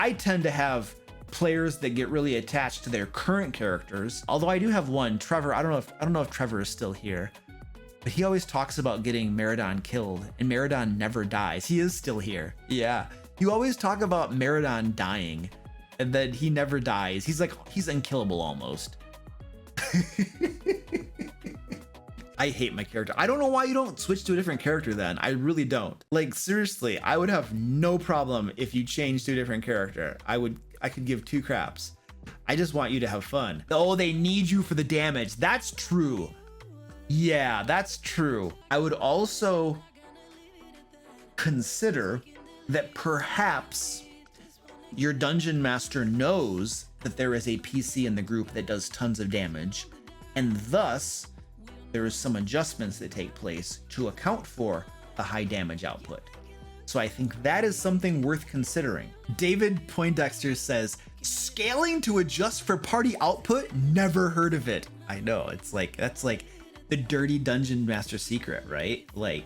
I tend to have players that get really attached to their current characters. Although I do have one, Trevor. I don't know if Trevor is still here, but he always talks about getting Meridon killed, and Meridon never dies. He is still here. Yeah. You always talk about Meridon dying, and then he never dies. He's unkillable almost. I hate my character. I don't know why you don't switch to a different character then. I really don't. Like, seriously, I would have no problem if you changed to a different character. I could give two craps. I just want you to have fun. Oh, they need you for the damage. That's true. Yeah, that's true. I would also consider that perhaps your dungeon master knows that there is a PC in the group that does tons of damage, and thus there is some adjustments that take place to account for the high damage output. So I think that is something worth considering. David Poindexter says, scaling to adjust for party output? Never heard of it. I know, it's like, that's like the dirty dungeon master secret, right? Like,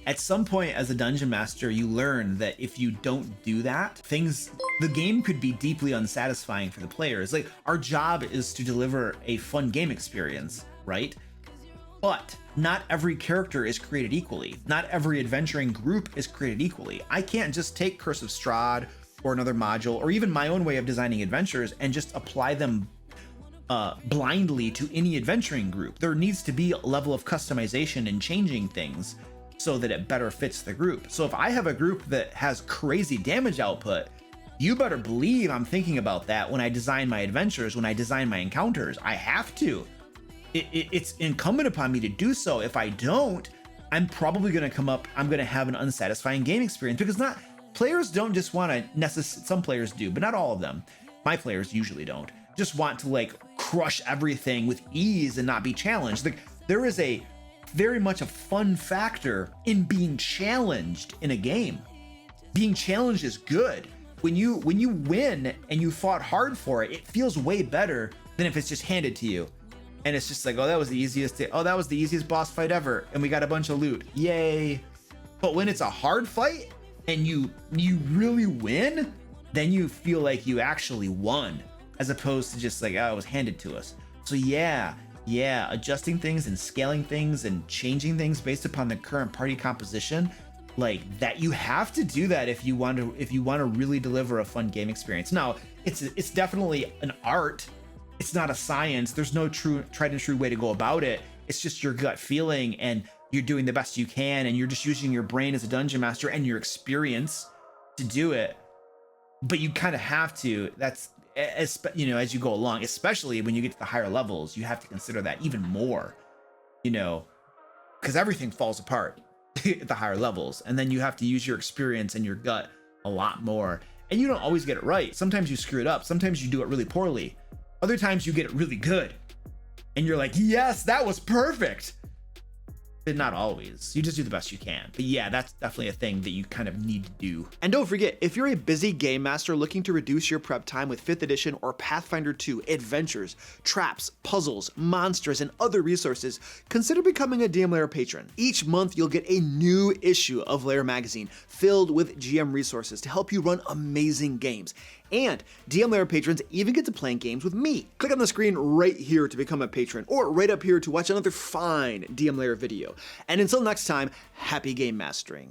at some point as a dungeon master, you learn that if you don't do that, the game could be deeply unsatisfying for the players. Like, our job is to deliver a fun game experience, right? But not every character is created equally. Not every adventuring group is created equally. I can't just take Curse of Strahd or another module, or even my own way of designing adventures, and just apply them blindly to any adventuring group. There needs to be a level of customization and changing things so that it better fits the group. So if I have a group that has crazy damage output, you better believe I'm thinking about that when I design my adventures, when I design my encounters. I have to. It's incumbent upon me to do so. If I don't, I'm probably going to have an unsatisfying game experience, because players don't just want to some players do, but not all of them. My players usually don't just want to like crush everything with ease and not be challenged. Like, there is a very much a fun factor in being challenged in a game. Being challenged is good. When you win and you fought hard for it, it feels way better than if it's just handed to you. And it's just like, oh, that was the easiest boss fight ever, and we got a bunch of loot. Yay. But when it's a hard fight and you really win, then you feel like you actually won, as opposed to just like, oh, it was handed to us. So yeah, adjusting things and scaling things and changing things based upon the current party composition, like that, you have to do that if you want to really deliver a fun game experience. Now, it's definitely an art. It's not a science. There's no tried and true way to go about it. It's just your gut feeling, and you're doing the best you can, and you're just using your brain as a dungeon master and your experience to do it. But you kind of have to. That's, as you go along, especially when you get to the higher levels, you have to consider that even more, because everything falls apart at the higher levels, and then you have to use your experience and your gut a lot more. And you don't always get it right. Sometimes you screw it up. Sometimes you do it really poorly. Other times you get it really good, and you're like, yes, that was perfect. But not always. You just do the best you can. But yeah, that's definitely a thing that you kind of need to do. And don't forget, if you're a busy game master looking to reduce your prep time with 5th edition or Pathfinder 2 adventures, traps, puzzles, monsters, and other resources, consider becoming a DM Lair patron. Each month, you'll get a new issue of Lair magazine filled with GM resources to help you run amazing games. And DM Lair patrons even get to play games with me. Click on the screen right here to become a patron, or right up here to watch another fine DM Lair video. And until next time, happy game mastering.